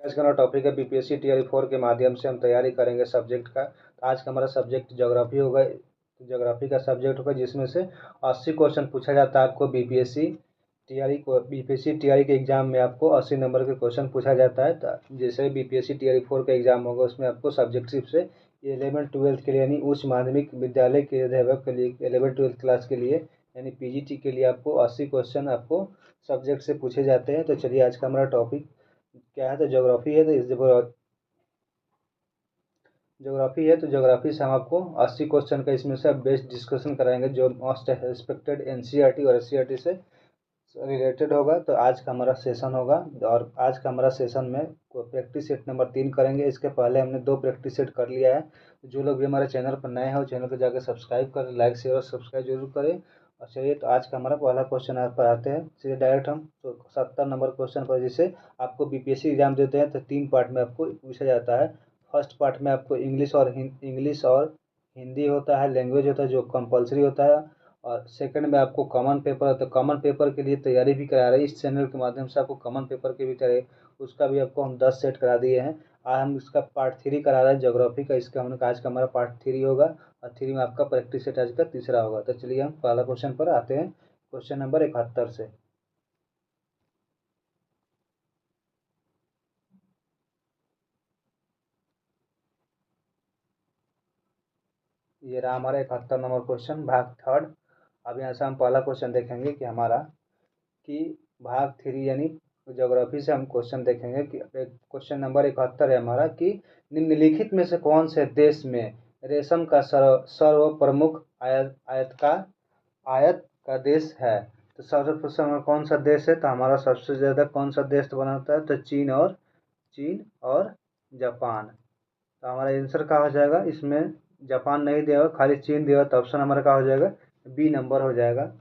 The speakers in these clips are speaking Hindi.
आज का हमारा टॉपिक है बीपीएससी टीआरई 4 के माध्यम से हम तैयारी करेंगे सब्जेक्ट का। तो आज का हमारा सब्जेक्ट ज्योग्राफी होगा। ज्योग्राफी का सब्जेक्ट होगा जिसमें से 80 क्वेश्चन पूछा जाता है आपको बीपीएससी टीआरई के एग्जाम में आपको 80 नंबर के क्वेश्चन पूछा जाता है। तो जैसे बीपीएससी टीआरई 4 का एग्जाम होगा उसमें आपको सब्जेक्टिव से 11th-12th के लिए यानी उच्च माध्यमिक विद्यालय के अध्यापक के लिए 11th-12th क्लास के लिए यानी पीजीटी के लिए आपको 80 क्वेश्चन आपको सब्जेक्ट से पूछे जाते हैं। तो चलिए आज का हमारा टॉपिक क्या है, तो ज्योग्राफी है। तो इस ज्योग्राफी से हम आपको 80 क्वेश्चन का इसमें से बेस्ट डिस्कशन कराएंगे जो मोस्ट एक्सपेक्टेड एनसीईआरटी और एससीईआरटी से रिलेटेड होगा। तो आज का हमारा सेशन होगा और आज का हमारा सेशन में प्रैक्टिस सेट नंबर 3 करेंगे। इसके पहले हमने 2 प्रैक्टिस सेट कर लिया है। जो लोग भी हमारे चैनल पर नए हैं वो चैनल को जाकर सब्सक्राइब करें, लाइक शेयर और सब्सक्राइब जरूर करें। और चलिए तो आज का हमारा पहला क्वेश्चन पर आते हैं सीधे डायरेक्ट हम। तो 70 नंबर क्वेश्चन पर जिसे आपको बीपीएससी एग्जाम देते हैं तो 3 पार्ट में आपको पूछा जाता है। फर्स्ट पार्ट में आपको इंग्लिश और हिंदी होता है, लैंग्वेज होता है जो कंपलसरी होता है। और सेकंड में आपको कॉमन पेपर होता है। कॉमन पेपर के लिए तैयारी भी करा रहे हैं इस चैनल के माध्यम से। आपको कॉमन पेपर की भी तैयारी उसका भी आपको हम 10 सेट करा दिए हैं। आज हम इसका पार्ट 3 करा रहे हैं ज्योग्राफी का। इसका हमने आज का हमारा पार्ट 3 होगा और 3 में आपका प्रैक्टिस सेट आज का तीसरा होगा। तो चलिए हम पहला क्वेश्चन पर आते हैं, क्वेश्चन नंबर 71 से। ये रहा हमारा 71 नंबर क्वेश्चन, भाग थर्ड। अब यहाँ से हम पहला क्वेश्चन देखेंगे कि हमारा कि भाग 3 यानी ज्योग्राफी से हम क्वेश्चन देखेंगे कि क्वेश्चन नंबर 71 है हमारा कि निम्नलिखित में से कौन से देश में रेशम का सर्व प्रमुख आयत का देश है। तो सर्वप्रथम कौन सा देश है, तो हमारा सबसे ज़्यादा कौन सा देश बनाता है, तो चीन और जापान। तो हमारा आंसर क्या हो जाएगा, इसमें जापान नहीं दिया हुआ खाली चीन दिया हुआ। तो ऑप्शन हमारा क्या हो जाएगा, बी नंबर हो जाएगा।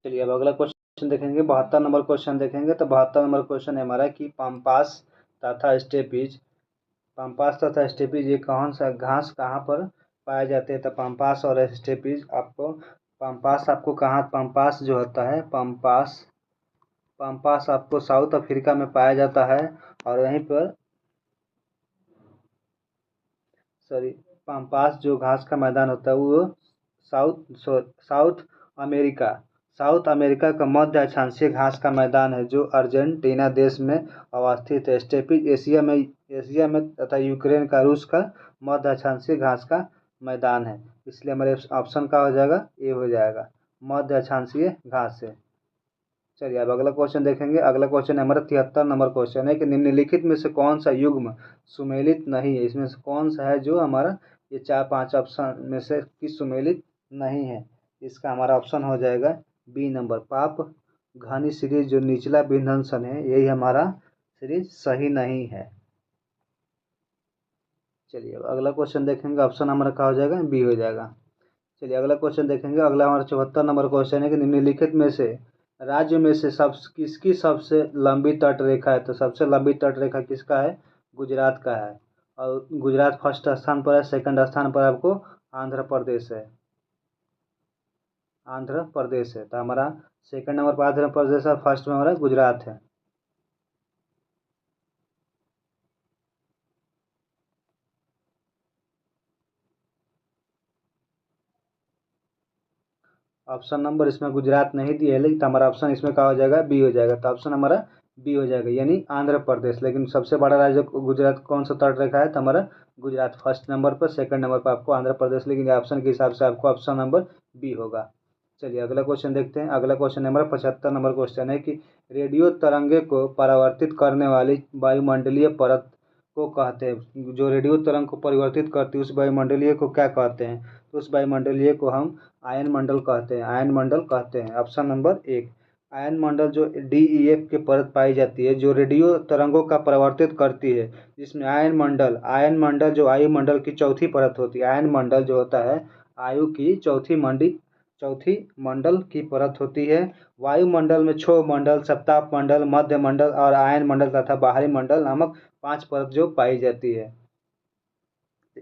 चलिए अब अगला क्वेश्चन देखेंगे, 72 नंबर क्वेश्चन देखेंगे। तो 72 नंबर क्वेश्चन है हमारा कि पाम्पास तथा स्टेपीज ये कौन सा घास कहाँ पर पाए जाते हैं। तो पाम्पास और स्टेपीज आपको पाम्पास जो होता है पाम्पास आपको साउथ अफ्रीका में पाया जाता है। और वहीं पर पाम्पास जो घास का मैदान होता है वो साउथ अमेरिका साउथ अमेरिका का मध्य अक्षांशीय घास का मैदान है जो अर्जेंटीना देश में अवस्थित है। स्टेपीज एशिया में तथा यूक्रेन का रूस का मध्य अक्षांशीय घास का मैदान है। इसलिए हमारे ऑप्शन का हो जाएगा, ए हो जाएगा, मध्य अक्षांशीय घास है। चलिए अब अगला क्वेश्चन देखेंगे। अगला क्वेश्चन हमारा 73 नंबर क्वेश्चन है कि निम्नलिखित में से कौन सा युग्म सुमेलित नहीं है। इसमें से कौन सा है जो हमारा ये 4-5 ऑप्शन में से कि सुमेलित नहीं है। इसका हमारा ऑप्शन हो जाएगा बी नंबर, पाप घनी सीरीज जो निचला विध्वंसन है यही हमारा सीरीज सही नहीं है। चलिए अब अगला क्वेश्चन देखेंगे, ऑप्शन हमारा क्या हो जाएगा, बी हो जाएगा। चलिए अगला क्वेश्चन देखेंगे। अगला हमारा 74 नंबर क्वेश्चन है कि निम्नलिखित में से राज्य में से किसकी सबसे लंबी तट रेखा है। तो सबसे लंबी तट रेखा किसका है, गुजरात का है। और गुजरात फर्स्ट स्थान पर है, सेकंड स्थान पर आपको आंध्र प्रदेश है। तो हमारा सेकंड नंबर पर आंध्र प्रदेश है, फर्स्ट में हमारा गुजरात है। ऑप्शन नंबर इसमें गुजरात नहीं दिया है लेकिन हमारा ऑप्शन इसमें क्या हो जाएगा, बी हो जाएगा। तो ऑप्शन हमारा बी हो जाएगा यानी आंध्र प्रदेश। लेकिन सबसे बड़ा राज्य गुजरात कौन सा तट रेखा है, तो हमारा गुजरात फर्स्ट नंबर पर, सेकंड नंबर पर आपको आंध्र प्रदेश। लेकिन ऑप्शन के हिसाब से आपको ऑप्शन नंबर बी होगा। चलिए अगला क्वेश्चन देखते हैं। अगला क्वेश्चन हमारा 75 नंबर क्वेश्चन है कि रेडियो तरंगे को परावर्तित करने वाली वायुमंडलीय परत को कहते हैं। जो रेडियो तरंग को परिवर्तित करती है उस वायुमंडलीय को क्या कहते हैं, तो उस वायुमंडलीय को हम आयन मंडल कहते हैं। ऑप्शन नंबर 1 आयन मंडल जो DEF के परत पाई जाती है जो रेडियो तरंगों का परावर्तित करती है, जिसमें आयन मंडल जो वायुमंडल की चौथी परत होती है। आयन मंडल जो होता है आयु की चौथी मंडल की परत होती है। वायुमंडल में क्षोभ मंडल, सप्ताप मंडल, मध्य मंडल और आयन मंडल तथा बाहरी मंडल नामक 5 परत जो पाई जाती है।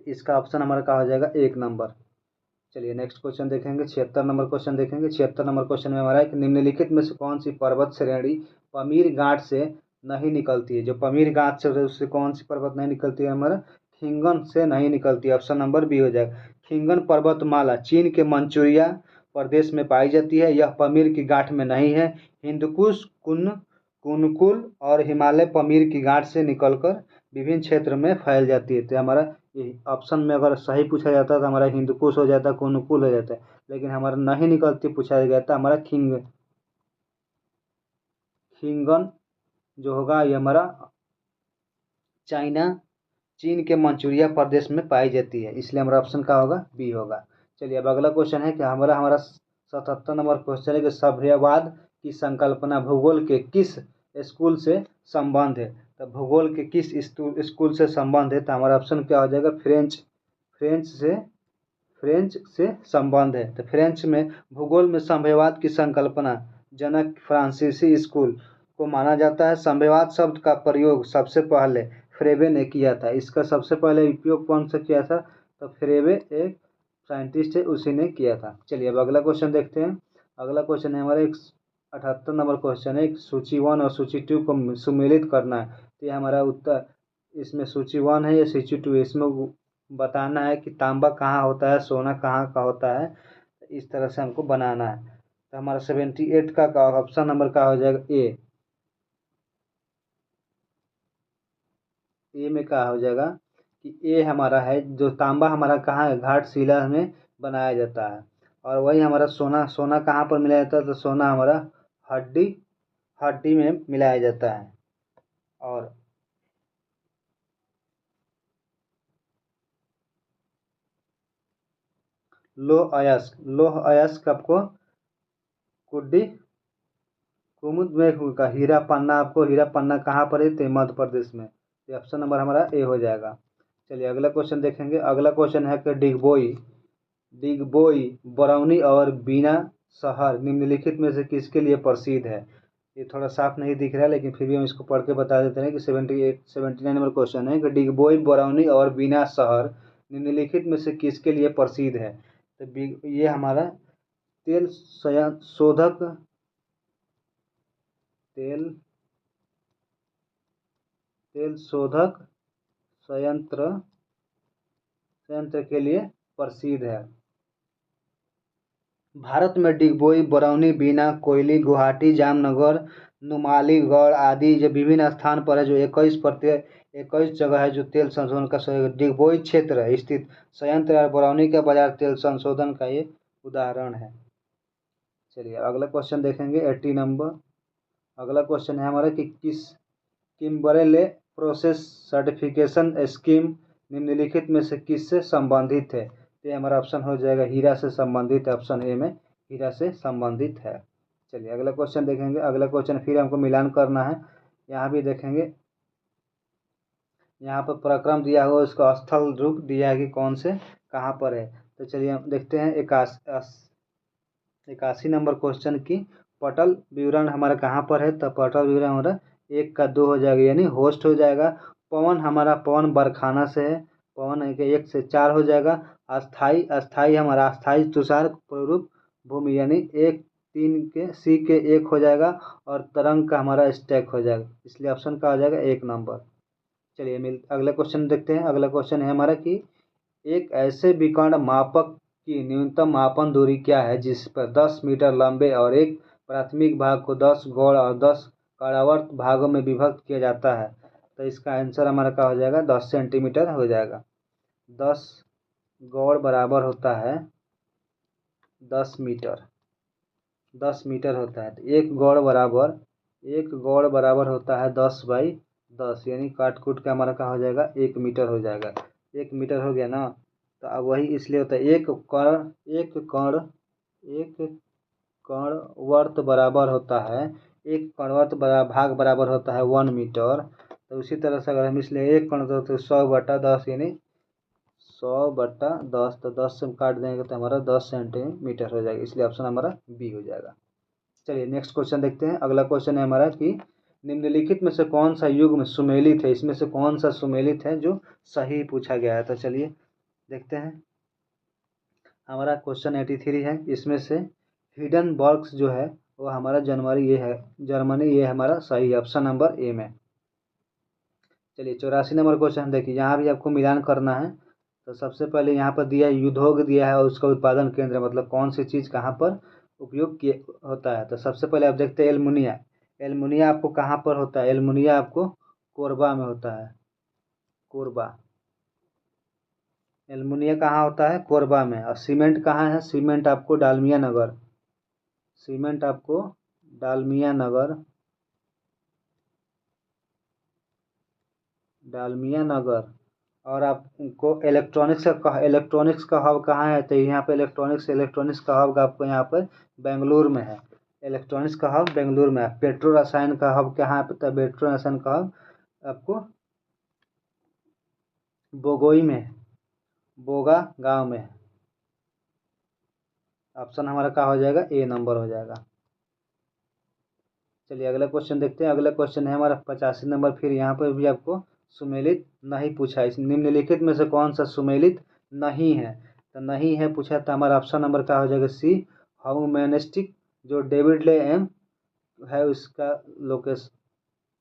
इसका ऑप्शन हमारा क्या हो जाएगा, 1 नंबर। चलिए नेक्स्ट क्वेश्चन देखेंगे, 76 नंबर क्वेश्चन देखेंगे। 76 नंबर क्वेश्चन में हमारा है कि निम्नलिखित में से कौन सी पर्वत श्रेणी पमीर घाट से नहीं निकलती है। जो पमीर घाट से उससे कौन सी पर्वत नहीं निकलती है, हमारा खिंगन से नहीं निकलती है। ऑप्शन नंबर बी हो जाएगा। खिंगन पर्वतमाला चीन के मंचूरिया प्रदेश में पाई जाती है। यह पमीर की घाट में नहीं है। हिंदकुश, कुनकुल और हिमालय पमीर की घाट से निकलकर विभिन्न क्षेत्र में फैल जाती है। तो हमारा ऑप्शन में अगर सही पूछा जाता तो हमारा हिंदकुश हो जाता, कुनकुल हो जाता है, लेकिन हमारा नहीं निकलती पूछा गया था हमारा खिंगन जो होगा ये हमारा चाइना चीन के मंचूरिया प्रदेश में पाई जाती है, इसलिए हमारा ऑप्शन का होगा बी होगा। चलिए अब अगला क्वेश्चन है कि हमारा हमारा 77 नंबर क्वेश्चन है कि सभ्यवाद की संकल्पना भूगोल के किस स्कूल से संबंध है। तो भूगोल के किस स्कूल से संबंध है, तो हमारा ऑप्शन क्या हो जाएगा, फ्रेंच से संबंध है। तो फ्रेंच में भूगोल में सभ्यवाद की संकल्पना जनक फ्रांसीसी स्कूल को माना जाता है। सभ्यवाद शब्द का प्रयोग सबसे पहले फ्रेबे ने किया था। इसका सबसे पहले उपयोग कौन सा किया था, तो फ्रेबे एक साइंटिस्ट है, उसी ने किया था। चलिए अब अगला क्वेश्चन देखते हैं। अगला क्वेश्चन है हमारा 78 नंबर क्वेश्चन है, सूची 1 और सूची 2 को सुमेलित करना है। तो ये हमारा उत्तर, इसमें सूची 1 है या सूची 2 है, इसमें बताना है कि तांबा कहाँ होता है, सोना कहाँ का होता है। इस तरह से हमको बनाना है। तो हमारा 78 का ऑप्शन नंबर का हो जाएगा ए में क्या हो जाएगा कि ए हमारा है, जो तांबा हमारा कहाँ है, घाटशिला में बनाया जाता है। और वही हमारा सोना, सोना कहाँ पर मिलाया जाता है, तो सोना हमारा हड्डी हड्डी में मिलाया जाता है। और लोह अयस्क आपको कुड्डी कुमुद में का हीरा पन्ना, आपको हीरा पन्ना कहाँ पर है, तो मध्य प्रदेश में। ये ऑप्शन नंबर हमारा ए हो जाएगा। चलिए अगला क्वेश्चन देखेंगे। अगला क्वेश्चन है कि डिगबोई बरौनी और बीना शहर निम्नलिखित में से किसके लिए प्रसिद्ध है। ये थोड़ा साफ नहीं दिख रहा है, लेकिन फिर भी हम इसको पढ़ के बता देते हैं कि 79 नंबर क्वेश्चन है कि डिगबोई बरौनी और बीना शहर निम्नलिखित में से किसके लिए प्रसिद्ध है। तो ये हमारा तेल शोधक तेल तेल शोधक संयंत्र के लिए प्रसिद्ध है। भारत में डिगबोई बरौनी बीना कोयली गुवाहाटी जामनगर नुमालीगढ़ आदि जो विभिन्न स्थान पर है, जो 21 जगह है जो तेल संशोधन का डिगबोई क्षेत्र स्थित संयंत्र और बरौनी का बाजार तेल संशोधन का ये उदाहरण है। चलिए अगला क्वेश्चन देखेंगे 80 नंबर। अगला क्वेश्चन है हमारा कि किम्बरले प्रोसेस सर्टिफिकेशन स्कीम निम्नलिखित में से किससे संबंधित है। तो हमारा ऑप्शन हो जाएगा हीरा से संबंधित है। ऑप्शन ए में हीरा से संबंधित है। चलिए अगला क्वेश्चन देखेंगे। अगला क्वेश्चन फिर हमको मिलान करना है। यहाँ भी देखेंगे, यहाँ पर प्रक्रम दिया हुआ, उसका स्थल रूप दिया है कि कौन से कहाँ पर है। तो चलिए हम देखते हैं 81 नंबर क्वेश्चन की पटल विवरण हमारा कहाँ पर है। तो पटल विवरण हमारा 1 का 2 हो जाएगा, यानी होस्ट हो जाएगा। पवन हमारा पवन बरखाना से है, पवन 1 से 4 हो जाएगा। अस्थाई हमारा अस्थाई तुषार स्वरूप भूमि, यानी 1 3 के सी के 1 हो जाएगा। और तरंग का हमारा स्टैक हो जाएगा, इसलिए ऑप्शन का हो जाएगा 1 नंबर। चलिए अगला क्वेश्चन देखते हैं। अगला क्वेश्चन है हमारा कि एक ऐसे विकर्ण मापक की न्यूनतम मापन दूरी क्या है जिस पर 10 मीटर लंबे और एक प्राथमिक भाग को 10 गौड़ और 10 कारावर्त भागों में विभक्त किया जाता है। तो इसका आंसर हमारा क्या हो जाएगा, 10 सेंटीमीटर हो जाएगा। 10 गौड़ बराबर होता है 10 मीटर, 10 मीटर होता है। तो एक गौड़ बराबर होता है 10/10, यानी काट कूट के हमारा क्या हो जाएगा, 1 मीटर हो जाएगा। 1 मीटर हो गया ना। तो अब वही इसलिए होता है एक कर्ण वर्त बराबर होता है, एक कणवर्त भाग बराबर होता है 1 मीटर। तो उसी तरह से अगर हम इसलिए एक कर्ण तो 100/10, यानी 100/10, तो 10 से काट देंगे तो हमारा 10 सेंटीमीटर हो जाएगा, इसलिए ऑप्शन हमारा बी हो जाएगा। चलिए नेक्स्ट क्वेश्चन देखते हैं। अगला क्वेश्चन है हमारा कि निम्नलिखित में से कौन सा युग्म सुमेलित है, इसमें से कौन सा सुमेलित है जो सही पूछा गया है। तो चलिए देखते हैं। हमारा क्वेश्चन 83 है। इसमें से हिडन बर्ग्स जो है वो हमारा जनवरी ये है, जर्मनी, ये हमारा सही ऑप्शन नंबर ए में। चलिए 84 नंबर क्वेश्चन देखिए, यहाँ भी आपको मिलान करना है। तो सबसे पहले यहाँ पर दिया है उद्योग दिया है और उसका उत्पादन केंद्र, मतलब कौन सी चीज़ कहाँ पर उपयोग किए होता है। तो सबसे पहले आप देखते हैं एल्युमिनिया। एल्युमिनिया आपको कहाँ पर होता है? एल्युमिनिया आपको कोरबा में होता है, कोरबा। एल्युमिनिया कहाँ होता है? कोरबा में। और सीमेंट कहाँ है? सीमेंट आपको डालमिया नगर, सीमेंट आपको डालमिया नगर, डालमिया नगर। और आपको इलेक्ट्रॉनिक्स का हब कहाँ है? तो यहाँ पे इलेक्ट्रॉनिक्स का हब आपको यहाँ पर बेंगलुरु में है। इलेक्ट्रॉनिक्स का हब बेंगलुरु में है। पेट्रो रसायन का हब कहाँ पे? तो पेट्रो रसायन का हब आपको बोगोई में है, बोगा गांव में है। ऑप्शन हमारा क्या हो जाएगा? ए नंबर हो जाएगा। चलिए अगला क्वेश्चन देखते हैं। अगला क्वेश्चन है हमारा 85 नंबर। फिर यहाँ पर भी आपको सुमेलित नहीं पूछा है। इस निम्नलिखित में से कौन सा सुमेलित नहीं है? तो नहीं है पूछा, तो हमारा ऑप्शन नंबर क्या हो जाएगा? सी ह्यूमैनिस्टिक, जो डेविड ले एम है उसका लोकेशन,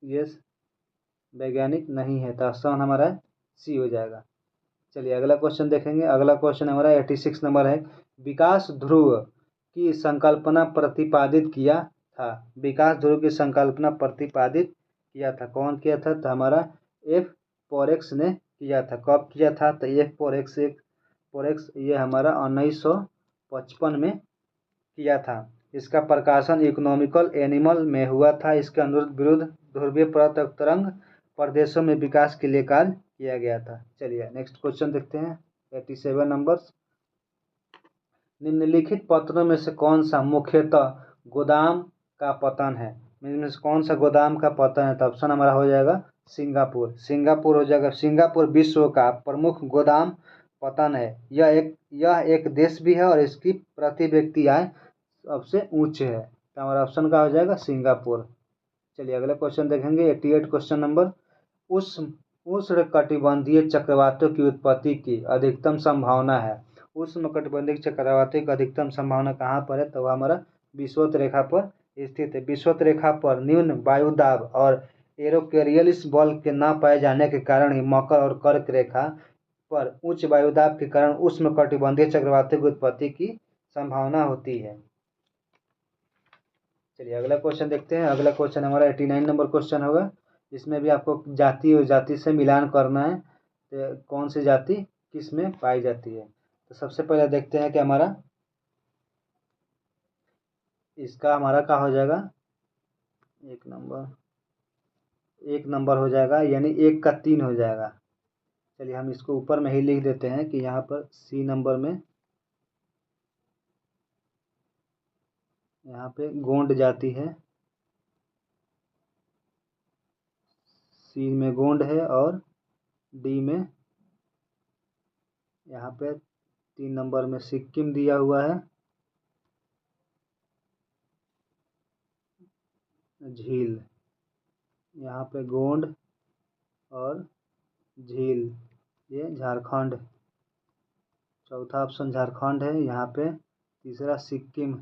यस, वैज्ञानिक नहीं है। तो ऑप्शन हमारा सी हो जाएगा। चलिए अगला क्वेश्चन देखेंगे। अगला क्वेश्चन हमारा 86 नंबर है। विकास ध्रुव की संकल्पना प्रतिपादित किया था। विकास ध्रुव की संकल्पना प्रतिपादित किया था, कौन किया था? तो हमारा एफ पोरेक्स ने किया था। कब किया था? तो एफ पोरेक्स ये हमारा 1955 में किया था। इसका प्रकाशन इकोनॉमिकल एनिमल में हुआ था। इसके अनुरुद्ध विरुद्ध ध्रुवीय तरंग प्रदेशों में विकास के लिए कार्य किया गया था। चलिए नेक्स्ट क्वेश्चन देखते हैं 87 नंबर। निम्नलिखित पत्रों में से कौन सा मुख्यतः गोदाम का पतन है? इनमें से कौन सा गोदाम का पतन है? तो ऑप्शन हमारा हो जाएगा सिंगापुर। सिंगापुर हो जाएगा। सिंगापुर विश्व का प्रमुख गोदाम पतन है। यह एक देश भी है और इसकी प्रति व्यक्ति आय सबसे उच्च है। तो हमारा ऑप्शन का हो जाएगा सिंगापुर। चलिए अगला क्वेश्चन देखेंगे 88 क्वेश्चन नंबर। उस उष्णकटिबंधीय चक्रवातों की उत्पत्ति की अधिकतम संभावना है। उष्णकटिबंधीय चक्रवातों की अधिकतम संभावना कहाँ पर है? तो वह हमारा विषुवत रेखा पर स्थित है। विषुवत रेखा पर न्यून वायुदाब और एरोकेरियलिस बल के न पाए जाने के कारण ही मकर और कर्क रेखा पर उच्च वायुदाब के कारण उष्णकटिबंधीय चक्रवातों की उत्पत्ति की संभावना होती है। चलिए अगला क्वेश्चन देखते हैं। अगला क्वेश्चन हमारा 89 नंबर क्वेश्चन होगा। इसमें भी आपको जाति और जाति से मिलान करना है, तो कौन सी जाति किस में पाई जाती है। तो सबसे पहले देखते हैं कि हमारा इसका हमारा क्या हो जाएगा? एक नंबर हो जाएगा, यानी 1 का 3 हो जाएगा। चलिए हम इसको ऊपर में ही लिख देते हैं कि यहाँ पर सी नंबर में यहाँ पे गोंड जाति है, सी में गोंड है और डी में यहाँ पे 3 नंबर में सिक्किम दिया हुआ है, झील, यहाँ पे गोंड और झील, ये झारखंड। चौथा ऑप्शन झारखंड है। यहाँ पे तीसरा सिक्किम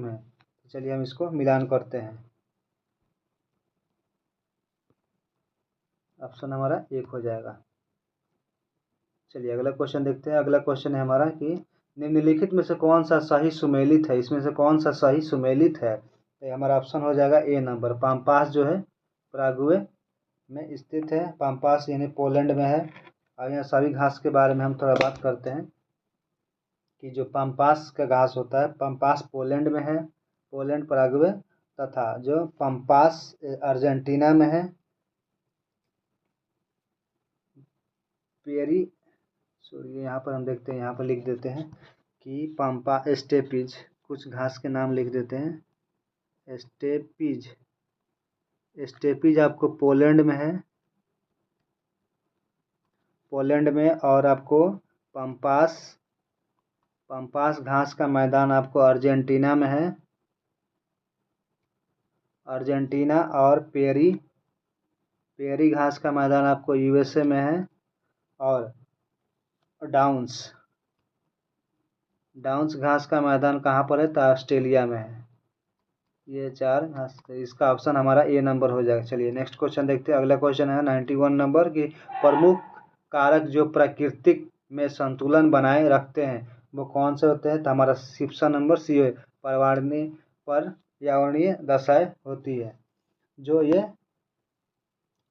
है। तो चलिए हम इसको मिलान करते हैं। ऑप्शन हमारा 1 हो जाएगा। चलिए अगला क्वेश्चन देखते हैं। अगला क्वेश्चन है हमारा कि निम्नलिखित में से कौन सा सही सुमेलित है? इसमें से कौन सा सही सुमेलित है? तो हमारा ऑप्शन हो जाएगा ए नंबर। पाम्पास जो है पराग्वे में स्थित है। पाम्पास यानी पोलैंड में है। अब यहाँ सभी घास के बारे में हम थोड़ा बात करते हैं कि जो पाम्पास का घास होता है, पाम्पास पोलैंड में है, पोलैंड पराग्वे, तथा जो पाम्पास अर्जेंटीना में है, पेरी, सॉरी यहाँ पर हम देखते हैं, यहाँ पर लिख देते हैं कि पाम्पा स्टेपीज, कुछ घास के नाम लिख देते हैं। स्टेपीज आपको पोलैंड में है, पोलैंड में। और आपको पाम्पास घास का मैदान आपको अर्जेंटीना में है, अर्जेंटीना। और पेरी घास का मैदान आपको यूएसए में है। और डाउन्स। डाउन्स घास का मैदान कहाँ पर है? तो ऑस्ट्रेलिया में है। ये 4 घास, तो इसका ऑप्शन हमारा ए नंबर हो जाएगा। चलिए नेक्स्ट क्वेश्चन देखते हैं। अगला क्वेश्चन है 91 नंबर की, प्रमुख कारक जो प्राकृतिक में संतुलन बनाए रखते हैं वो कौन से होते हैं? तो हमारा ऑप्शन नंबर सी है, पर्यावरणीय दशाएं होती है। जो ये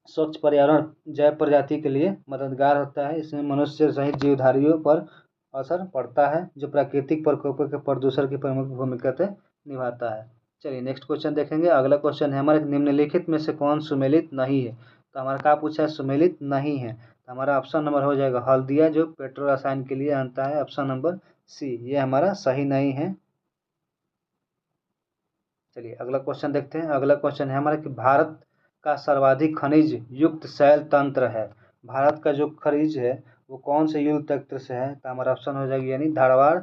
स्वच्छ पर्यावरण जैव प्रजाति के लिए मददगार होता है। इसमें मनुष्य सहित जीवधारियों पर असर पड़ता है, जो प्राकृतिक प्रकोपों के प्रदूषण की प्रमुख भूमिका निभाता है। चलिए नेक्स्ट क्वेश्चन देखेंगे। अगला क्वेश्चन है हमारे निम्नलिखित में से कौन सुमेलित नहीं है? तो हमारा क्या पूछा है? सुमेलित नहीं है। तो हमारा ऑप्शन नंबर हो जाएगा हल्दिया, जो पेट्रो रसायन के लिए आता है। ऑप्शन नंबर सी, ये हमारा सही नहीं है। चलिए अगला क्वेश्चन देखते हैं। अगला क्वेश्चन है हमारा कि भारत का सर्वाधिक खनिज युक्त शैल तंत्र है। भारत का जो खनिज है वो कौन से युक्त तंत्र से है? तो हमारा ऑप्शन हो जाएगा यानी धारवाड़,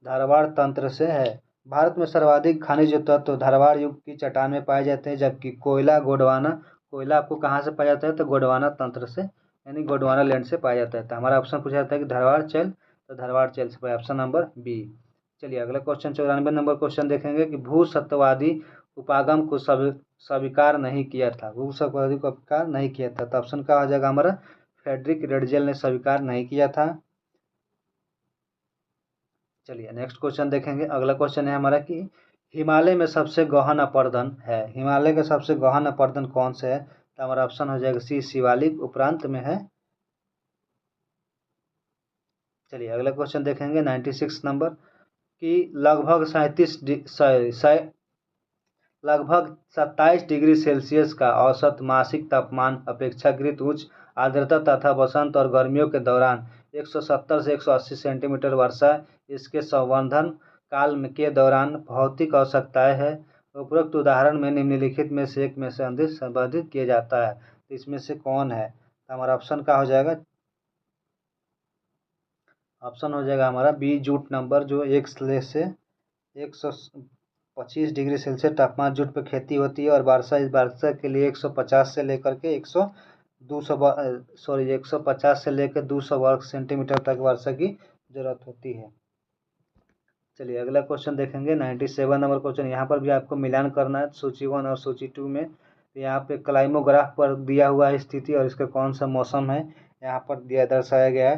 धारवाड़ तंत्र से है। भारत में सर्वाधिक खनिज तत्व धारवाड़ युग की चट्टान में पाए जाते हैं, जबकि कोयला गोंडवाना, कोयला आपको कहाँ से पाया जाता है? तो गोंडवाना तंत्र से यानी गोंडवाना लैंड से पाया जाता है। तो हमारा ऑप्शन पूछा जाता है कि धारवाड़ चैल, तो धारवाड़ चैल से पाया, ऑप्शन नंबर बी। चलिए अगला क्वेश्चन 94 नंबर क्वेश्चन देखेंगे कि भूसत्ववादी उपागम को स्वीकार नहीं किया था। भूसत्ववादी को स्वीकार नहीं किया था, तो ऑप्शन क्या हो जाएगा हमारा? फ्रेडरिक रेडजेल ने स्वीकार नहीं किया था। चलिए नेक्स्ट क्वेश्चन देखेंगे। अगला क्वेश्चन है हमारा कि हिमालय में सबसे गहन अपर्दन है। हिमालय का सबसे गहन अपर्दन कौन से है? तो हमारा ऑप्शन हो जाएगा सी, शिवालिक उपरांत में है। चलिए अगला क्वेश्चन देखेंगे 96 नंबर कि लगभग 27 डिग्री सेल्सियस का औसत मासिक तापमान अपेक्षाकृत उच्च आर्द्रता तथा वसंत और गर्मियों के दौरान 170 से 180 सेंटीमीटर वर्षा इसके संवर्धन काल के दौरान भौतिक आवश्यकताएं है। उपरोक्त उदाहरण में निम्नलिखित में से एक में से अधिक संबंधित किया जाता है, तो इसमें से कौन है? तो हमारा ऑप्शन क्या हो जाएगा? ऑप्शन हो जाएगा हमारा बी, जूट नंबर, जो 125 डिग्री सेल्सियस तापमान जूट पर खेती होती है और वर्षा, इस वर्षा के लिए 150 से लेकर के 150 से लेकर 200 वर्ग सेंटीमीटर तक वर्षा की जरूरत होती है। चलिए अगला क्वेश्चन देखेंगे 97 नंबर क्वेश्चन। यहाँ पर भी आपको मिलान करना है सूची 1 और सूची 2 में। यहाँ पे क्लाइमोग्राफ पर दिया हुआ है स्थिति और इसका कौन सा मौसम है यहाँ पर दिया दर्शाया गया है।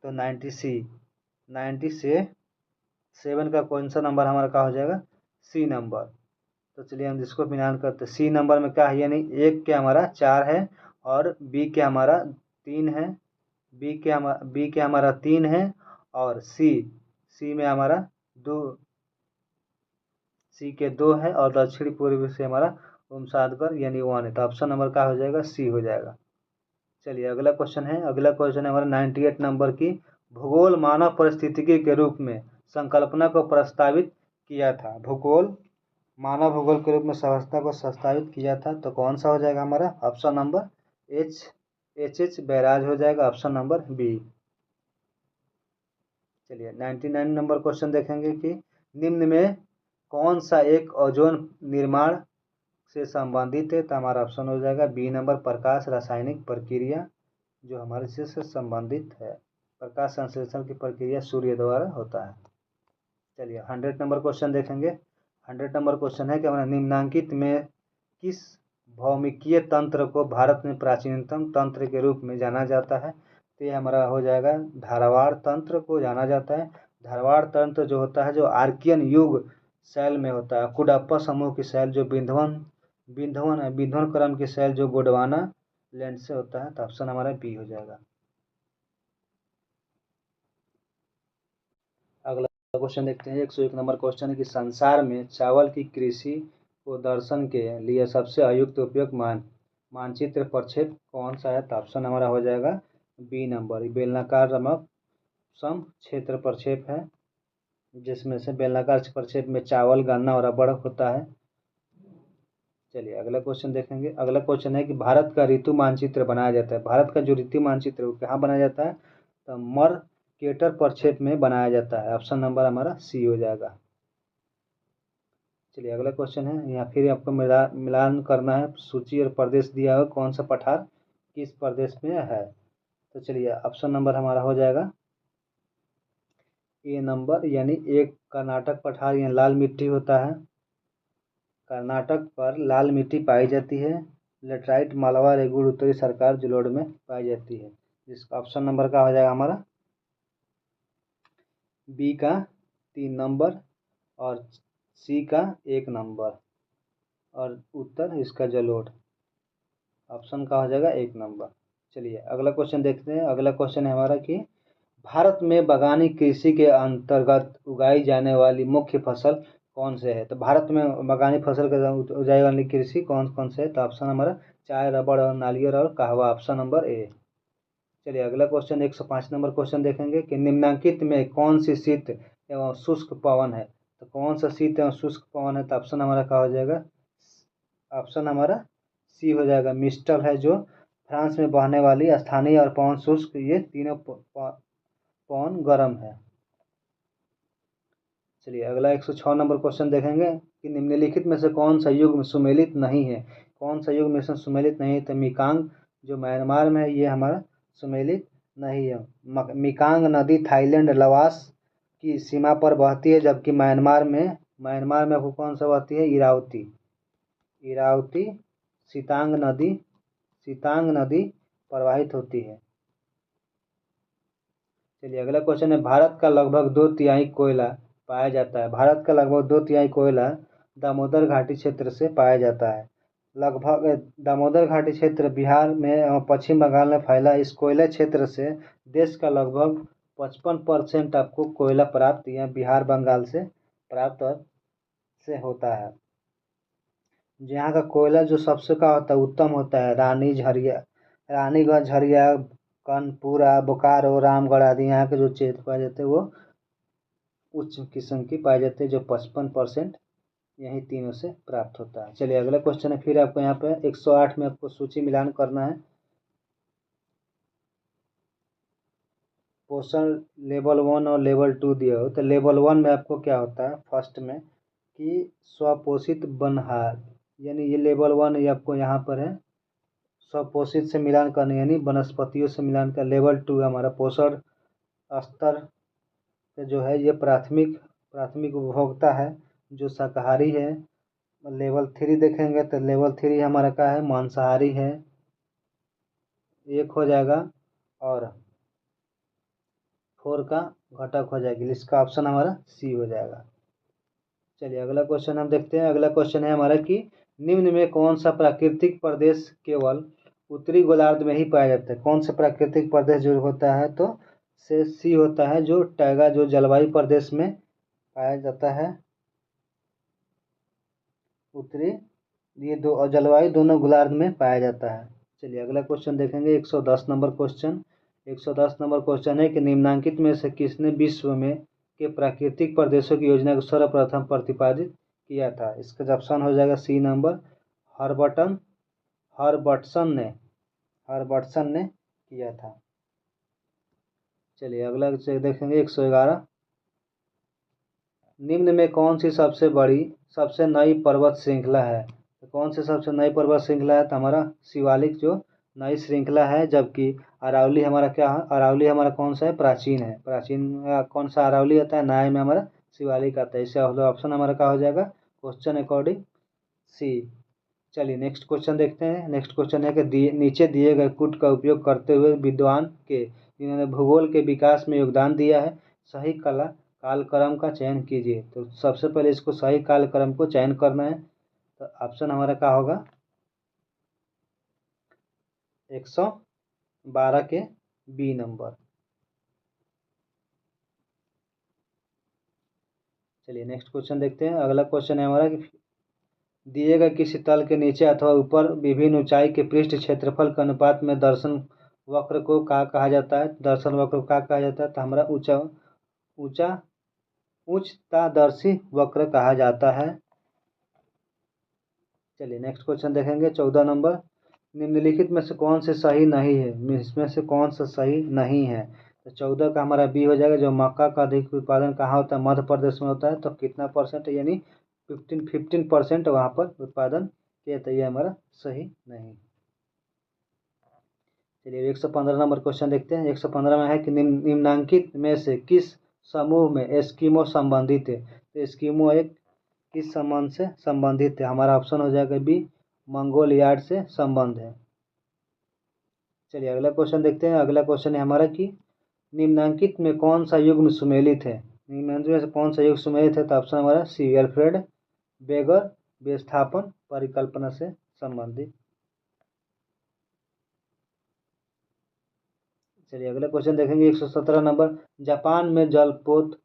तो 97 का कौन सा नंबर हमारा क्या हो जाएगा? C number. तो चलिए हम इसको मिलान करते हैं। सी नंबर में क्या है? यानी एक के हमारा 4 है और बी के हमारा 3 है। बी के हमारा 3 है और सी में हमारा 2, सी के 2 है और दक्षिण पूर्व से हमारा उमसादगर यानी 1 है। तो ऑप्शन नंबर क्या हो जाएगा? सी हो जाएगा। चलिए अगला क्वेश्चन है। अगला क्वेश्चन है हमारा 98 नंबर की, भूगोल मानव परिस्थितिकी के रूप में संकल्पना को प्रस्तावित किया था। भूगोल मानव भूगोल के रूप में संस्था को प्रस्तावित किया था, तो कौन सा हो जाएगा हमारा? ऑप्शन नंबर एच बैराज हो जाएगा, ऑप्शन नंबर बी। चलिए 99 नंबर क्वेश्चन देखेंगे कि निम्न में कौन सा एक ओजोन निर्माण से संबंधित है? तो हमारा ऑप्शन हो जाएगा बी नंबर, प्रकाश रासायनिक प्रक्रिया जो हमारे से संबंधित है। प्रकाश संश्लेषण की प्रक्रिया सूर्य द्वारा होता है। चलिए 100 नंबर क्वेश्चन देखेंगे। 100 नंबर क्वेश्चन है कि हमारा निम्नांकित में किस भौमिकीय तंत्र को भारत में प्राचीनतम तंत्र के रूप में जाना जाता है? तो ये हमारा हो जाएगा धारवाड़ तंत्र को जाना जाता है। धारवाड़ तंत्र जो होता है जो आर्कियन युग शैल में होता है। कुडप्पा समूह की शैल जो विंध्यवन क्रम की शैल जो गोंडवाना लैंड से होता है। तो ऑप्शन हमारा बी हो जाएगा। अगला क्वेश्चन देखते हैं 101 नंबर क्वेश्चन है कि संसार में चावल की कृषि को दर्शन के लिए सबसे अयुक्त उपयोग मानचित्र प्रक्षेप कौन सा है? तो ऑप्शन हमारा हो जाएगा बी नंबर, बेलनाकार रमक सम क्षेत्र प्रक्षेप है, जिसमें से बेलनाकार प्रक्षेप में चावल, गन्ना और रबड़ होता है। चलिए अगला क्वेश्चन देखेंगे। अगला क्वेश्चन है कि भारत का ऋतु मानचित्र बनाया जाता है। भारत का जो ऋतु मानचित्र वो कहाँ बनाया जाता है? तो मर्केटर प्रक्षेप में बनाया जाता है। ऑप्शन नंबर हमारा सी हो जाएगा। चलिए अगला क्वेश्चन है। यहाँ फिर आपको मिलान करना है सूची और प्रदेश दिया हुआ कौन सा पठार किस प्रदेश में है। तो चलिए ऑप्शन नंबर हमारा हो जाएगा ए नंबर, यानी एक कर्नाटक पठार या लाल मिट्टी होता है। कर्नाटक पर लाल मिट्टी पाई जाती है। लेटराइट मालवा रेगुड़ उत्तरी सरकार जलोढ़ में पाई जाती है। जिसका ऑप्शन नंबर का हो जाएगा हमारा बी का 3 नंबर और सी का 1 नंबर और उत्तर इसका जलोढ़। ऑप्शन का हो जाएगा 1 नंबर। चलिए अगला क्वेश्चन देखते हैं। अगला क्वेश्चन है हमारा कि भारत में बागानी कृषि के अंतर्गत उगाई जाने वाली मुख्य फसल कौन से है। तो भारत में बागानी फसल के उगाई वाली कृषि कौन कौन से है। तो ऑप्शन हमारा चाय, रबड़ और नारियल और कहवा, ऑप्शन नंबर ए। चलिए अगला क्वेश्चन 105 नंबर क्वेश्चन देखेंगे कि निम्नलिखित में कौन सी शीत एवं शुष्क पवन है। तो कौन सा शीत एवं शुष्क पवन है। तो ऑप्शन हमारा क्या हो जाएगा, ऑप्शन हमारा सी हो जाएगा। मिस्टल है जो फ्रांस में बहने वाली स्थानीय और पवन शुष्क, ये तीनों पवन गर्म है। चलिए अगला 106 नंबर क्वेश्चन देखेंगे कि निम्नलिखित में से कौन सा युग में सुमेलित नहीं है। कौन सा युग में से सुमेलित नहीं है। तो मिकांग जो म्यांमार में है ये हमारा सुमेलित नहीं है। मिकांग नदी थाईलैंड लवास की सीमा पर बहती है, जबकि म्यांमार में आपको कौन सा बहती है, इरावती सीतांग नदी प्रवाहित होती है। चलिए अगला क्वेश्चन है भारत का लगभग 2/3 कोयला पाया जाता है। भारत का लगभग 2/3 कोयला दामोदर घाटी क्षेत्र से पाया जाता है। लगभग दामोदर घाटी क्षेत्र बिहार में और पश्चिम बंगाल में फैला इस कोयला क्षेत्र से देश का लगभग 55% आपको कोयला प्राप्त या बिहार बंगाल से प्राप्त से होता है। यहाँ का कोयला जो सबसे का होता है उत्तम होता है रानीगंज, झरिया, कानपुरा, बोकारो, रामगढ़ आदि यहाँ के जो क्षेत्र पाए जाते हैं वो उच्च किस्म की पाए जाते हैं, जो 55% यही तीनों से प्राप्त होता है। चलिए अगला क्वेश्चन है, फिर आपको यहाँ पे 108 में आपको सूची मिलान करना है। पोषण लेवल 1 और लेवल 2 दिया हो। तो लेवल 1 में आपको क्या होता है, फर्स्ट में कि स्वपोषित बनहार, यानी ये लेवल 1 ये आपको यहाँ पर है स्वपोषित से मिलान करना, यानी वनस्पतियों से मिलान का। लेवल 2 हमारा पोषण स्तर जो है ये प्राथमिक उपभोक्ता है जो शाकाहारी है। लेवल 3 देखेंगे तो लेवल 3 हमारा क्या है, मांसाहारी है, 1 हो जाएगा। और 4 का घटक हो जाएगी, इसका ऑप्शन हमारा सी हो जाएगा। चलिए अगला क्वेश्चन हम देखते हैं। अगला क्वेश्चन है हमारा कि निम्न में कौन सा प्राकृतिक प्रदेश केवल उत्तरी गोलार्ध में ही पाया जाता है। कौन सा प्राकृतिक प्रदेश जो होता है, तो से सी होता है जो टैगा, जो जलवायु प्रदेश में पाया जाता है। उत्तरी ये दो जलवायु दोनों गोलार्ध में पाया जाता है। चलिए अगला क्वेश्चन देखेंगे 110 नंबर क्वेश्चन। 110 नंबर क्वेश्चन है कि निम्नलिखित में से किसने विश्व में के प्राकृतिक प्रदेशों की योजना को सर्वप्रथम प्रतिपादित किया था। इसका ऑप्शन हो जाएगा सी नंबर, हर्बर्टसन ने किया था। चलिए अगला देखेंगे 111। निम्न में कौन सी सबसे नई पर्वत श्रृंखला है। तो कौन सी सबसे नई पर्वत श्रृंखला है, तो हमारा शिवालिक जो नई श्रृंखला है। जबकि अरावली हमारा क्या है, अरावली हमारा कौन सा है, प्राचीन कौन सा अरावली आता है, नया में हमारा शिवालिक आता है। इससे ऑप्शन हमारा क्या हो जाएगा, क्वेश्चन अकॉर्डिंग सी। चलिए नेक्स्ट क्वेश्चन देखते हैं। नेक्स्ट क्वेश्चन है कि नीचे दिए गए कूट का उपयोग करते हुए विद्वान के जिन्होंने भूगोल के विकास में योगदान दिया है सही कालक्रम का चयन कीजिए। तो सबसे पहले इसको सही कालक्रम को चयन करना है। तो ऑप्शन हमारा क्या होगा, 112 के बी नंबर। चलिए नेक्स्ट क्वेश्चन देखते हैं। अगला क्वेश्चन है हमारा कि दिए गए किसी तल के नीचे अथवा ऊपर विभिन्न ऊंचाई के पृष्ठ क्षेत्रफल के अनुपात में दर्शन वक्र को क्या कहा जाता है। दर्शन वक्र को क्या कहा जाता है, तो हमारा उच्चतादर्शी वक्र कहा जाता है। चलिए नेक्स्ट क्वेश्चन देखेंगे 14 नंबर। निम्नलिखित में से कौन से सही नहीं है, इसमें से कौन सा सही नहीं है। तो 14 का हमारा बी हो जाएगा। जो मक्का का अधिक उत्पादन कहाँ होता है, मध्य प्रदेश में होता है। तो कितना परसेंट, यानी 15% वहाँ पर उत्पादन किया जाता है, ये हमारा सही नहीं। चलिए 115 नंबर क्वेश्चन देखते हैं। 115 में है कि निम्नांकित में से किस समूह में एस्किमो संबंधित है, तो एस्किमो एक किस संबंध से संबंधित है? हमारा ऑप्शन हो जाएगा बी, मंगोलियाड से संबंध है। चलिए अगला क्वेश्चन देखते हैं। अगला क्वेश्चन है हमारा कि निम्नांकित में कौन सा युग्म सुमेलित है? निम्नांकित में से कौन सा युग्म सुमेलित है? तो ऑप्शन हमारा सी, एल्फ्रेड वेगर विस्थापन परिकल्पना से संबंधित। चलिए अगला क्वेश्चन देखेंगे 117 नंबर। जापान में जलपोत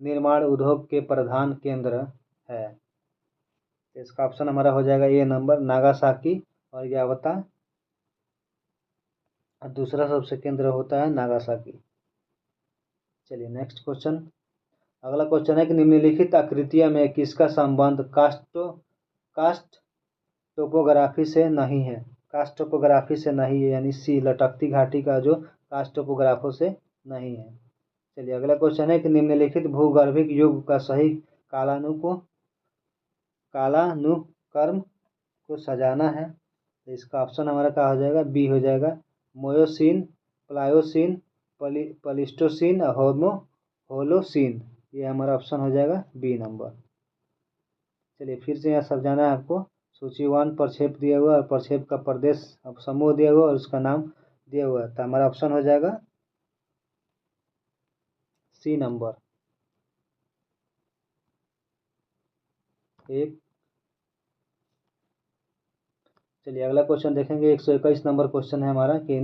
निर्माण उद्योग के प्रधान केंद्र है। इसका ऑप्शन हमारा हो जाएगा ए नंबर, नागासाकी और यावता। दूसरा सबसे केंद्र होता है नागासाकी। चलिए नेक्स्ट क्वेश्चन। अगला क्वेश्चन है कि निम्नलिखित आकृतियों में किसका संबंध कास्ट टोपोग्राफी से नहीं है? कास्ट टोपोग्राफी से नहीं है, यानी सी, लटकती घाटी का जो कास्ट टोपोग्राफो से नहीं है। चलिए अगला क्वेश्चन है कि निम्नलिखित भूगर्भिक युग का सही कालानुक्रम को सजाना है। तो इसका ऑप्शन हमारा क्या हो जाएगा? बी हो जाएगा, मोयोसीन, प्लायोसीन, प्लीस्टोसीन और होलोसीन। ये हमारा ऑप्शन हो जाएगा बी नंबर। चलिए फिर से यहाँ समझाना है आपको। सूची 1 प्रक्षेप दिया हुआ और प्रक्षेप का प्रदेश समूह दिया हुआ और उसका नाम दिया हुआ है, तो हमारा ऑप्शन हो जाएगा सी नंबर एक। चलिए अगला क्वेश्चन देखेंगे 121 नंबर क्वेश्चन है हमारा कि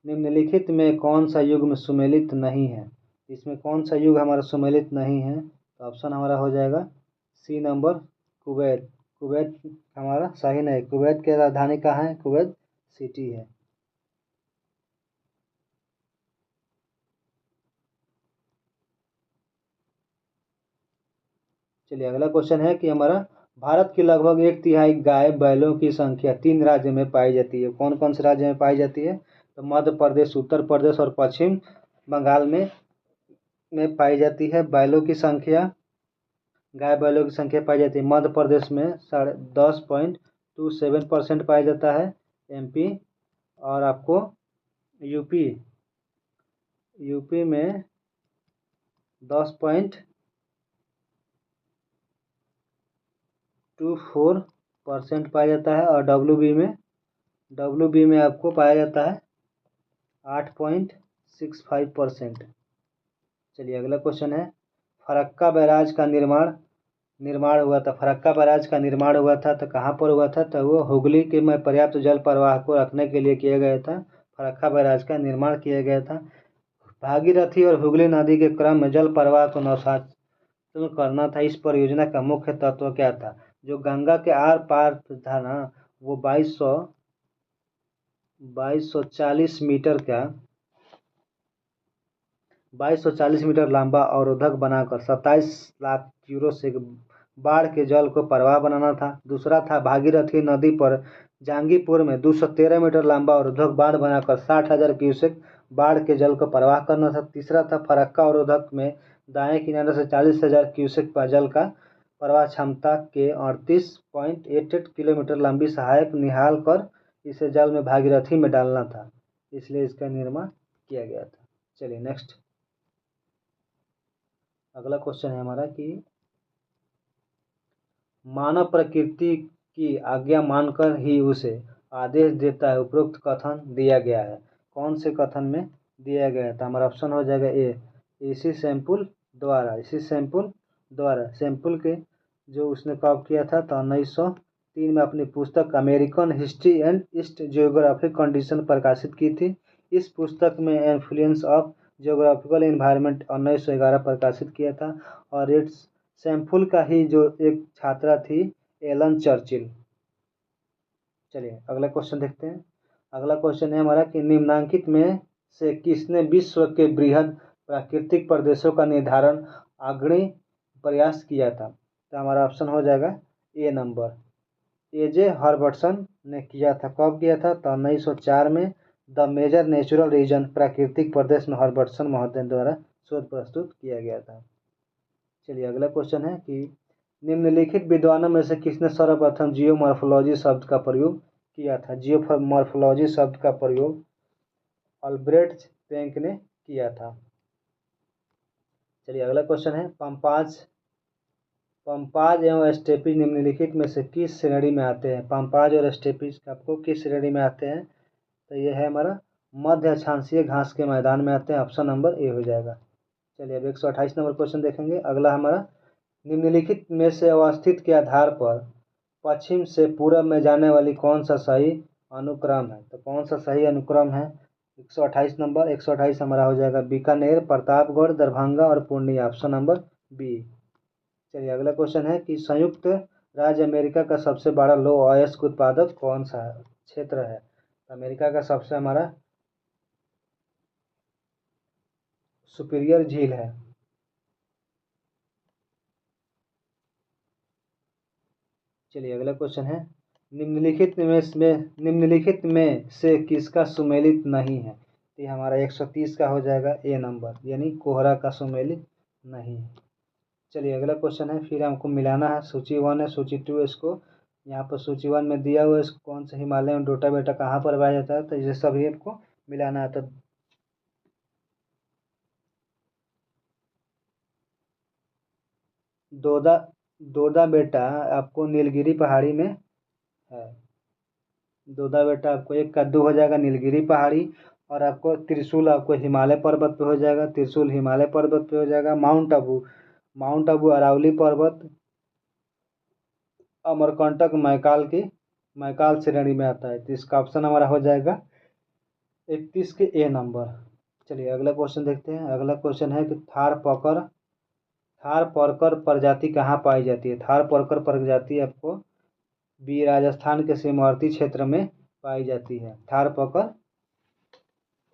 निम्नलिखित में कौन सा युग्म सुमेलित नहीं है? इसमें कौन सा युग हमारा सुमेलित नहीं है? तो ऑप्शन हमारा हो जाएगा सी नंबर, कुवैत। कुवैत हमारा सही नहीं, कुवैत की राजधानी कहाँ है? कुवैत सिटी है। चलिए अगला क्वेश्चन है कि हमारा भारत की लगभग 1/3 गाय बैलों की संख्या 3 राज्य में पाई जाती है। कौन कौन से राज्य में पाई जाती है? तो मध्य प्रदेश, उत्तर प्रदेश और पश्चिम बंगाल में पाई जाती है। बैलों की संख्या, गाय बैलों की संख्या पाई जाती है मध्य प्रदेश में 10.27% पाया जाता है। एमपी और आपको यूपी में 10.24% पाया जाता है और डब्ल्यू बी में आपको पाया जाता है 8.65%। चलिए अगला क्वेश्चन है, फरक्का बैराज का निर्माण हुआ था। फरक्का बैराज का निर्माण हुआ था तो कहाँ पर हुआ था? तो वो हुगली के में पर्याप्त जल प्रवाह को रखने के लिए किया गया था। फरक्का बैराज का निर्माण किया गया था। भागीरथी और हुगली नदी के क्रम में जल प्रवाह को नौशाचल करना था। इस परियोजना का मुख्य तत्व क्या था? जो गंगा के आर पार था ना, वो 2240 मीटर का 2240 मीटर लंबा अवरोधक बनाकर 27 लाख क्यूसेक बाढ़ के जल को प्रवाह बनाना था। दूसरा था भागीरथी नदी पर जांगीपुर में 213 मीटर लंबा अवरोधक बांध बनाकर 60,000 क्यूसेक बाढ़ के जल को प्रवाह करना था। तीसरा था फरक्का अवरोधक में दाएं किनारे से 40,000 क्यूसेक जल का प्रवाह क्षमता के 38.88 किलोमीटर लंबी सहायक निकाल कर इसे जल में भागीरथी में डालना था, इसलिए इसका निर्माण किया गया था। चलिए नेक्स्ट अगला क्वेश्चन है हमारा कि मानव प्रकृति की आज्ञा मानकर ही उसे आदेश देता है, उपरोक्त कथन दिया गया है। कौन से कथन में दिया गया है? तो हमारा ऑप्शन हो जाएगा ए, इसी सैंपल द्वारा सैंपल के जो उसने कब किया था? तो 1903 में अपनी पुस्तक American history and east geographic condition प्रकाशित की थी। इस पुस्तक में इन्फ्लुएंस ऑफ जियोग्राफिकल एनवायरनमेंट 1911 प्रकाशित किया था और इट्स सैंपल का ही जो एक छात्रा थी एलन चर्चिल। चलिए अगला क्वेश्चन देखते हैं। अगला क्वेश्चन है हमारा कि निम्नांकित में से किसने विश्व के बृहद प्राकृतिक प्रदेशों का निर्धारण अग्रणी प्रयास किया था? तो हमारा ऑप्शन हो जाएगा ए नंबर, एजे हर्बर्टसन ने किया था। कब किया था? तो 1904 में द मेजर नेचुरल रीजन प्राकृतिक प्रदेश में हर्बर्टसन महोदय द्वारा शोध प्रस्तुत किया गया था। चलिए अगला क्वेश्चन है कि निम्नलिखित विद्वानों में से किसने सर्वप्रथम जियोमॉर्फोलॉजी शब्द का प्रयोग किया था? जियोमॉर्फोलॉजी शब्द का प्रयोग अल्ब्रेट स्पेंक ने किया था। चलिए अगला क्वेश्चन है, पंपाज पंपाज एवं स्टेपीज निम्नलिखित में से किस श्रेणी में आते हैं? पंपाज और स्टेपीज आपको किस श्रेणी में आते हैं? तो ये है हमारा मध्य अक्षांशीय घास के मैदान में आते हैं। ऑप्शन नंबर ए हो जाएगा। चलिए अब 128 नंबर क्वेश्चन देखेंगे। अगला हमारा, निम्नलिखित में से अवस्थित के आधार पर पश्चिम से पूरब में जाने वाली कौन सा सही अनुक्रम है? तो कौन सा सही अनुक्रम है? 128 नंबर, 128 हमारा हो जाएगा बीकानेर, प्रतापगढ़, दरभंगा और पूर्णिया। Option number B. चलिए अगला क्वेश्चन है कि संयुक्त राज्य अमेरिका का सबसे बड़ा लौह अयस्क उत्पादक कौन सा क्षेत्र है? अमेरिका का सबसे हमारा सुपीरियर झील है। चलिए अगला क्वेश्चन है, निम्नलिखित में से किसका सुमेलित नहीं है? तो ये हमारा 130 का हो जाएगा ए नंबर, यानी कोहरा का सुमेलित नहीं है। चलिए अगला क्वेश्चन है, फिर हमको मिलाना है। सूची 1 है, सूची 2 इसको यहाँ पर सूची 1 में दिया हुआ है इसको कौन सा हिमालय में डोटा बेटा कहाँ पर पाया जाता है, तो ये सभी आपको मिलाना है। तो दोदा दोदा बेटा आपको नीलगिरी पहाड़ी में है। दोदा बेटा आपको एक कद्दू हो जाएगा नीलगिरी पहाड़ी, और आपको त्रिशूल आपको हिमालय पर्वत पे हो जाएगा। त्रिशूल हिमालय पर्वत पे हो जाएगा। माउंट आबू अरावली पर्वत, अमरकंटक मैकाल श्रेणी में आता है। तो इसका ऑप्शन हमारा हो जाएगा 31 के ए नंबर। चलिए अगला क्वेश्चन देखते हैं। अगला क्वेश्चन है कि थार पर्कर प्रजाति कहाँ पाई जाती है? थार पर्कर प्रजाति आपको बी राजस्थान के सीमावर्ती क्षेत्र में पाई जाती है। थार पर्कर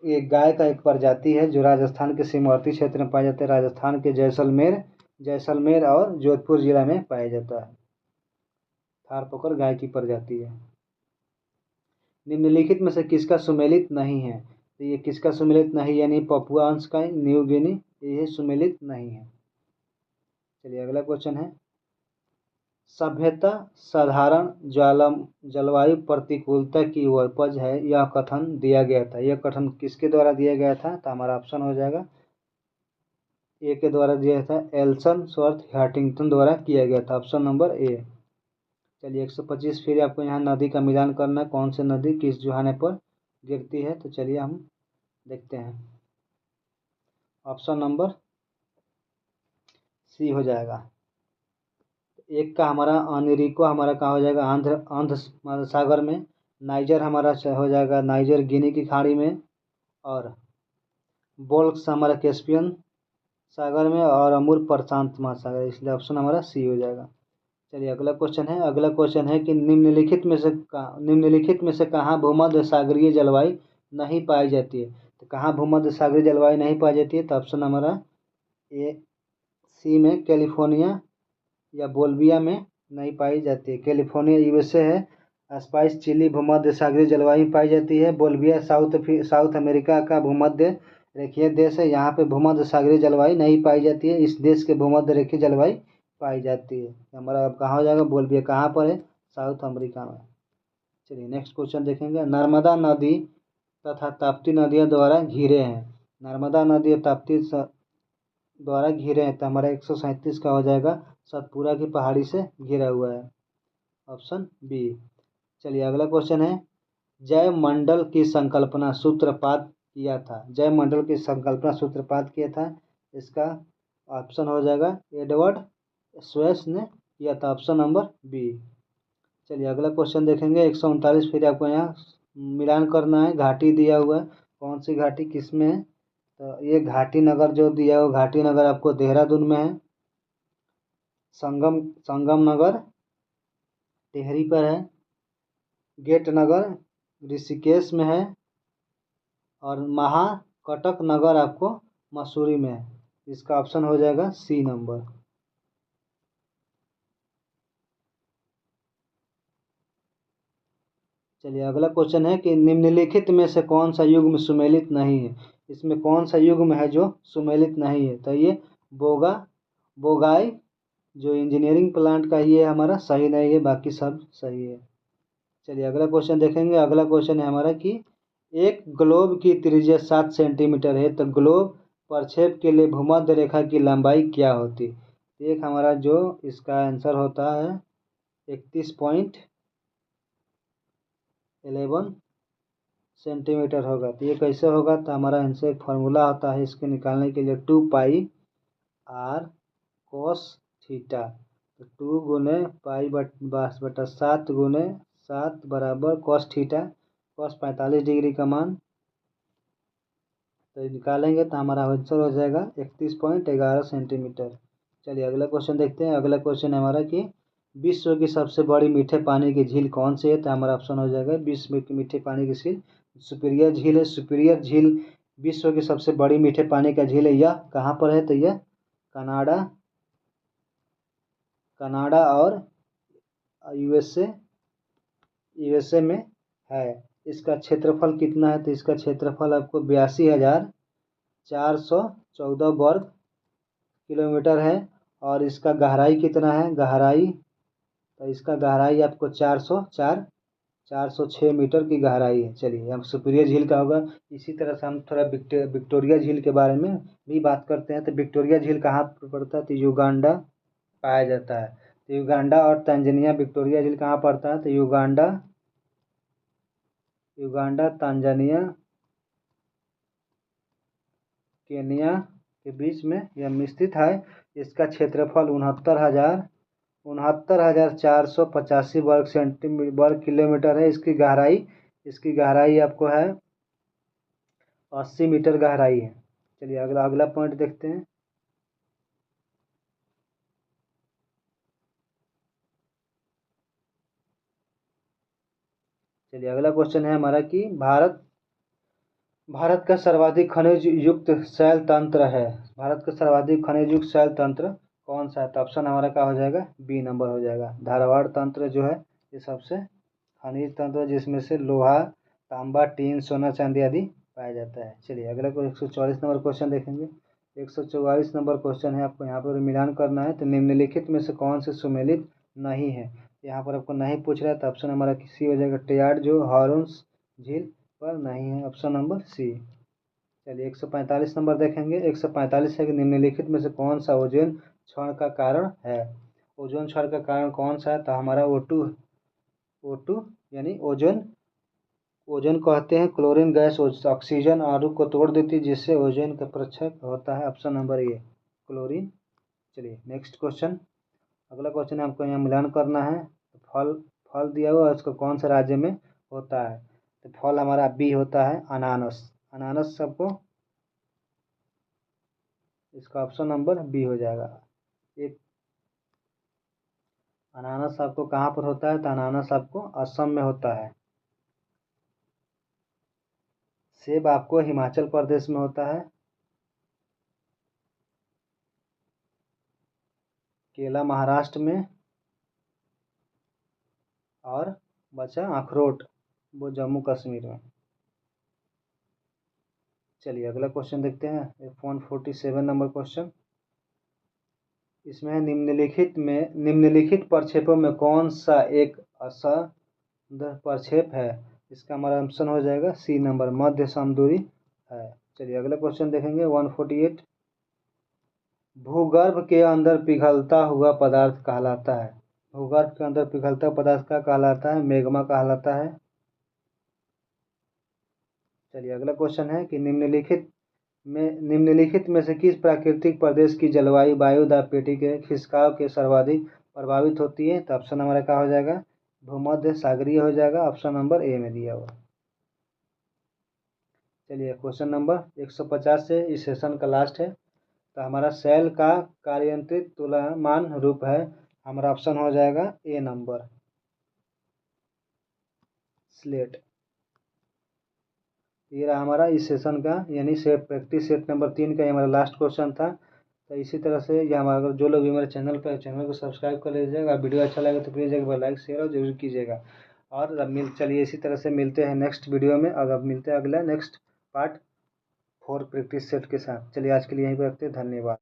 एक गाय का एक प्रजाति है जो राजस्थान के सीमावर्ती क्षेत्र में पाया जाता है। राजस्थान के जैसलमेर और जोधपुर जिला में पाया जाता है। थार पर्कर गाय की प्रजाति है। निम्नलिखित में से किसका सुमेलित नहीं है? तो ये किसका सुमेलित नहीं, यानी पपुआ अंश का, न्यू गिनी, ये सुमेलित नहीं है। चलिए अगला क्वेश्चन है, सभ्यता साधारण जलवायु प्रतिकूलता की उपज है, यह कथन दिया गया था। यह कथन किसके द्वारा दिया गया था? तो हमारा ऑप्शन हो जाएगा ए के द्वारा दिया था, एल्सनवर्थ हंटिंगटन द्वारा किया गया था। Option number A. चलिए 125 फिर आपको यहाँ नदी का मिलान करना है, कौन सी नदी किस जुहाने पर गिरती है। तो चलिए हम देखते हैं। ऑप्शन नंबर सी हो जाएगा। एक का हमारा अनिरिको हमारा कहाँ हो जाएगा? आंध्र महासागर में। नाइजर हमारा हो जाएगा नाइजर गिनी की खाड़ी में, और बोल्क्स हमारा कैस्पियन सागर में, और अमूर प्रशांत महासागर, इसलिए ऑप्शन हमारा सी हो जाएगा। चलिए अगला क्वेश्चन है। अगला क्वेश्चन है कि निम्नलिखित में से कहाँ भूमध्य सागरीय जलवायु नहीं पाई जाती है? तो कहाँ भूमध्य सागरीय जलवायु नहीं पाई जाती है? तो ऑप्शन हमारा ए सी में कैलिफोर्निया या बोल्विया में नहीं पाई जाती है। कैलिफोर्निया यूएसए है। स्पाइस चिली भूमध्य सागरीय जलवायु पाई जाती है। बोल्विया साउथ अमेरिका का भूमध्य रेखीय देश है, यहाँ पे भूमध्य सागरीय जलवायु नहीं पाई जाती है। इस देश के भूमध्य रेखीय जलवायु पाई जाती है। हमारा अब कहाँ हो जाएगा? बोल्विया कहाँ पर है? साउथ अमेरिका में। चलिए नेक्स्ट क्वेश्चन देखेंगे। नर्मदा नदी तथा ताप्ती नदियाँ द्वारा घिरे हैं। नर्मदा नदी और ताप्ती द्वारा घिरे हैं, तो हमारा 137 का हो जाएगा, सतपुरा की पहाड़ी से घिरा हुआ है। Option B. चलिए अगला क्वेश्चन है, जय मंडल की संकल्पना सूत्रपात किया था। जय मंडल की संकल्पना सूत्रपात किया था, इसका ऑप्शन हो जाएगा एडवर्ड स्वेस ने किया था। Option number B. चलिए अगला क्वेश्चन देखेंगे। 139 फिर आपको यहाँ मिलान करना है। घाटी दिया हुआ है, कौन सी घाटी किस में है? तो ये घाटी नगर जो दिया हुआ, घाटी नगर आपको देहरादून में है। संगम नगर टिहरी पर है। गेट नगर ऋषिकेश में है, और महाकटक नगर आपको मसूरी में है। इसका ऑप्शन हो जाएगा सी नंबर। चलिए अगला क्वेश्चन है कि निम्नलिखित में से कौन सा युग्म सुमेलित नहीं है? इसमें कौन सा युग्म है जो सुमेलित नहीं है? तो ये बोगाई जो इंजीनियरिंग प्लांट का, ये हमारा सही नहीं है, बाकी सब सही है। चलिए अगला क्वेश्चन देखेंगे। अगला क्वेश्चन है हमारा कि एक ग्लोब की त्रिज्या 7 सेंटीमीटर है, तो ग्लोब प्रक्षेप के लिए भूमध्य रेखा की लंबाई क्या होती? एक हमारा जो इसका आंसर होता है 31.11 सेंटीमीटर होगा। तो ये कैसे होगा? तो हमारा आंसर एक फार्मूला होता है इसके निकालने के लिए 2 पाई आर कोस थीटा। तो 2 गुने पाई बटा 7 गुने 7 बराबर कोस थीटा, कोस 45 डिग्री का मान। तो निकालेंगे तो हमारा आंसर हो जाएगा 31.11 सेंटीमीटर। चलिए अगला क्वेश्चन देखते हैं। अगला क्वेश्चन है हमारा कि विश्व की सबसे बड़ी मीठे पानी की झील कौन सी है? तो हमारा ऑप्शन हो जाएगा विश्व की मीठे पानी की झील सुपीरियर झील है। सुपीरियर झील विश्व की सबसे बड़ी मीठे पानी का झील है। यह कहाँ पर है? तो यह कनाडा और यूएसए में है। इसका क्षेत्रफल कितना है? तो इसका क्षेत्रफल आपको 82,414 वर्ग किलोमीटर है। और इसका गहराई कितना है? तो इसका गहराई आपको 406 मीटर की गहराई है। चलिए हम सुपीरियर झील का होगा। इसी तरह से हम थोड़ा विक्टोरिया झील के बारे में भी बात करते हैं। तो विक्टोरिया झील कहाँ पर पड़ता है? तो युगांडा पाया जाता है। तो युगांडा और तंजानिया विक्टोरिया झील कहाँ पड़ता है? तो युगांडा तंजानिया केनिया के बीच में यह स्थित है। इसका क्षेत्रफल 69,485 वर्ग किलोमीटर है। इसकी गहराई आपको है 80 मीटर गहराई है। चलिए अगला पॉइंट देखते हैं। चलिए अगला क्वेश्चन है हमारा कि भारत का सर्वाधिक खनिज युक्त शैल तंत्र है। भारत का सर्वाधिक खनिज युक्त शैल तंत्र कौन सा है? तो ऑप्शन हमारा क्या हो जाएगा? बी नंबर हो जाएगा। धारवाड़ तंत्र जो है ये सबसे खनिज तंत्र जिसमें से लोहा, तांबा, टीन, सोना, चांदी आदि पाया जाता है। चलिए अगला को 144 नंबर क्वेश्चन देखेंगे। 144 नंबर क्वेश्चन है, आपको यहाँ पर मिलान करना है। तो निम्नलिखित में से कौन से सुमेलित नहीं है? यहाँ पर आपको नहीं पूछ रहा है तो ऑप्शन हमारा सी हो जाएगा। टेयाड जो हॉर्न्स झील पर नहीं है, ऑप्शन नंबर सी। चलिए 145 नंबर देखेंगे। 145 है कि निम्नलिखित में से कौन सा ओजोन क्षरण का कारण है? ओजोन क्षरण का कारण कौन सा है? तो हमारा O2 यानी ओजोन कहते हैं क्लोरीन गैस ऑक्सीजन अणु को तोड़ देती है जिससे ओजोन का प्रक्षेप होता है। Option number A chlorine. चलिए नेक्स्ट क्वेश्चन। अगला क्वेश्चन आपको यहाँ मिलान करना है। फल दिया हुआ है उसको कौन सा राज्य में होता है? तो फल हमारा बी होता है अनानस सबको, इसका ऑप्शन नंबर बी हो जाएगा। एक अनानस आपको कहाँ पर होता है? तो अनानस आपको असम में होता है। सेब आपको हिमाचल प्रदेश में होता है। केला महाराष्ट्र में। और बचा अखरोट, वो जम्मू कश्मीर में। चलिए अगला क्वेश्चन देखते हैं। 147 नंबर क्वेश्चन। इसमें है निम्नलिखित प्रक्षेपों में कौन सा एक असंद प्रक्षेप है? इसका हमारा ऑप्शन हो जाएगा सी नंबर मध्य समदूरी है। चलिए अगला क्वेश्चन देखेंगे। 148 भूगर्भ के अंदर पिघलता हुआ पदार्थ कहलाता है। भूगर्भ के अंदर पिघलता हुआ पदार्थ क्या कहलाता है? मैग्मा कहलाता है। चलिए अगला क्वेश्चन है कि निम्नलिखित में से किस प्राकृतिक प्रदेश की जलवायु वायुदाब पेटी के खिसकाव के सर्वाधिक प्रभावित होती है? तो ऑप्शन हमारा क्या हो जाएगा? भूमध्य सागरीय हो जाएगा, ऑप्शन नंबर ए में दिया हुआ। चलिए क्वेश्चन नंबर 150 से इस सेशन का लास्ट है। तो हमारा सेल का कार्यान्वित तुलमान रूप है, हमारा ऑप्शन हो जाएगा ए नंबर स्लेट। ये रहा हमारा इस सेशन का यानी प्रैक्टिस सेट नंबर 3 का हमारा लास्ट क्वेश्चन था। तो इसी तरह से ये हमारा अगर जो लोग भी मेरे चैनल को सब्सक्राइब कर लीजिएगा, वीडियो अच्छा लगे तो प्लीज़ एक बार लाइक शेयर और जरूर कीजिएगा। और चलिए इसी तरह से मिलते हैं नेक्स्ट वीडियो में। अगर मिलते हैं अगला नेक्स्ट पार्ट 4 प्रैक्टिस सेट के साथ। चलिए आज के लिए यहीं पर रखते हैं, धन्यवाद।